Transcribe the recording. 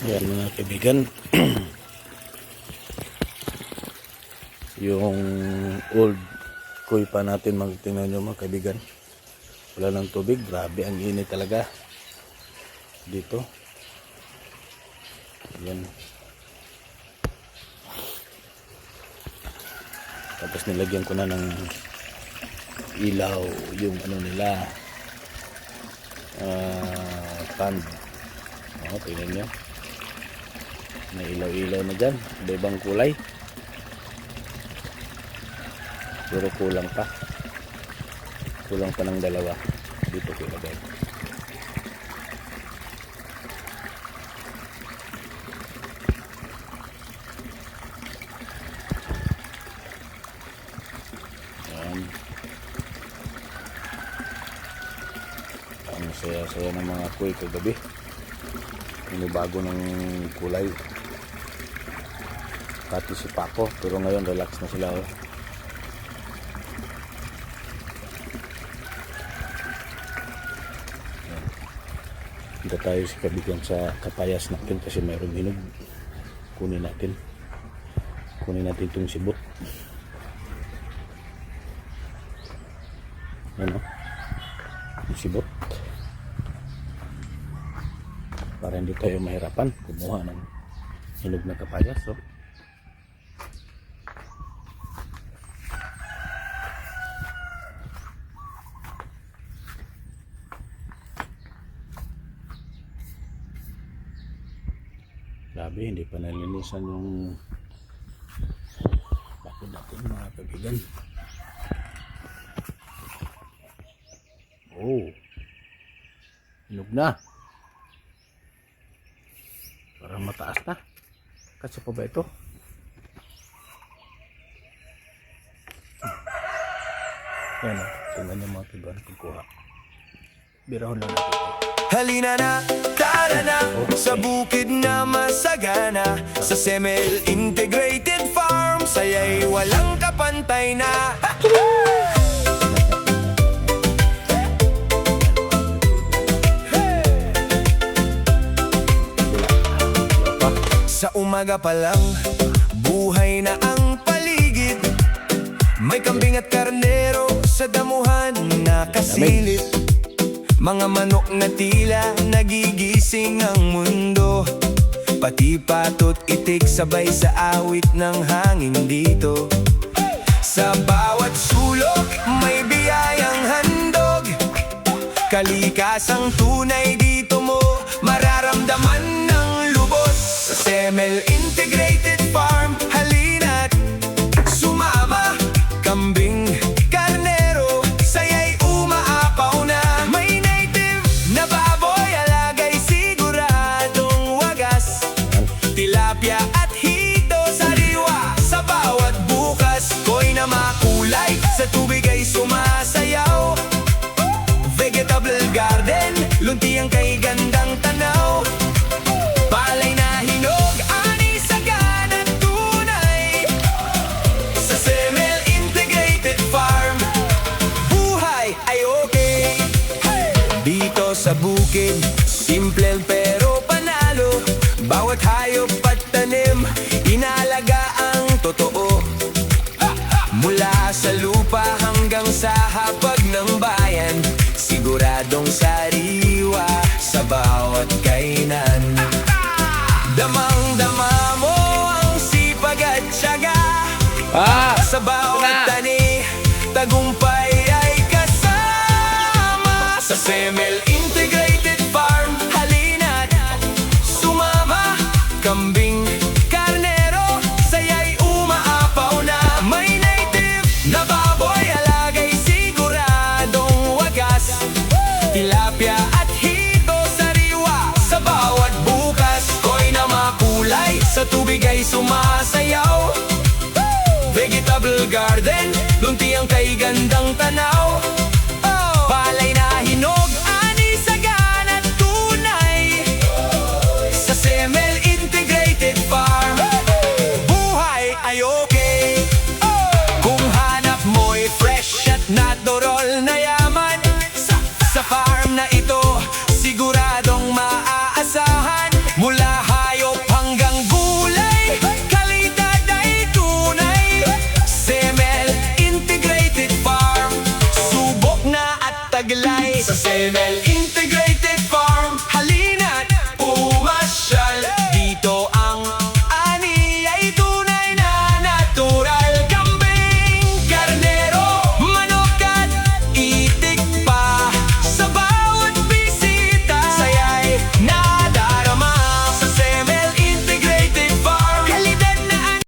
Ayan mga kaibigan. Yung old kuy pa natin, magtingnan nyo mga kaibigan. Wala ng tubig, grabe ang init talaga dito. Ayan. Tapos nilagyan ko na ng ilaw yung ano nila, fan. Tingnan nyo, may ilaw-ilaw na dyan, iba-ibang kulay, pero kulang pa ng dalawa dito ko ilagay. Yan. Ang saya-saya ng mga kuy kagabi. May bago ng kulay. Pati si Paco, pero ngayon relax na sila. Punta tayo sa kabigan sa kapayas natin kasi mayroong hinog. Kunin natin itong sibot. Ano? Yung sibot. Para hindi tayo mahirapan kumuha ng hinog na kapayas. So, grabe, hindi pa nalinisan yung bakod natin mga kaibigan. Oh, hinog na. Parang mataas na. Kasi pa ba ito? Yan o. Tingnan niyo mga kaibigan pagkuha. Birahon lang natin ito. Halina na, tara na, sa bukid na masagana, sa Semel Integrated Farm, saya'y walang kapantay na. Sa umaga pa lang, buhay na ang paligid. May kambing at karnero sa damuhan na kasilip. Mga manok na tila nagigising ang mundo. Pati patot itik sabay sa awit ng hangin dito. Sa bawat sulok may biyayang handog. Kalikasang tunay dito mo mararamdaman ng lubos. Sa Semel Integrated Farm, halina't sumama. Kambing, karnero, saya'y umaapaw na. May native na baboy, alagay siguradong wagas. Tilapia at hito, sariwa sa bawat bukas. Koy na makulay, sa tubig ay sumasayaw. Vegetable garden, lunti ang kay gandang tanaw. Palay na hinog, ani sagan at tunay. Sa Semel Integrated Farm, buhay ay okay. Dito sa bukid, simple pero panalo. Bawat hayop at tanim, inalaga ang totoo. Mula sa lupa hanggang sa hapag ng bayan, siguradong sariwa sa bawat kainan. Damang-dama mo ang sipag at tiyaga. Sa bawat tani, tagumpay ay kasama. Sa Semel Integrated Farm, halina't sumama. Kambing, karnero, saya'y umaapaw na. May native na baboy, alagay siguradong wagas. Tilapia at hito, sariwa sa bawat bukas. Koy na makulay, sa tubig ay sumasayaw. Vegetable garden, lunti ang kay gandang tanaw. Palay na hinog, ani sagan at tunay. Sa Semel Integrated Farm, buhay ay okay. Kung hanap mo'y fresh at natural na yaman, sa farm na ito, siguradong maaasahan. Mula hayop taglay sa Semel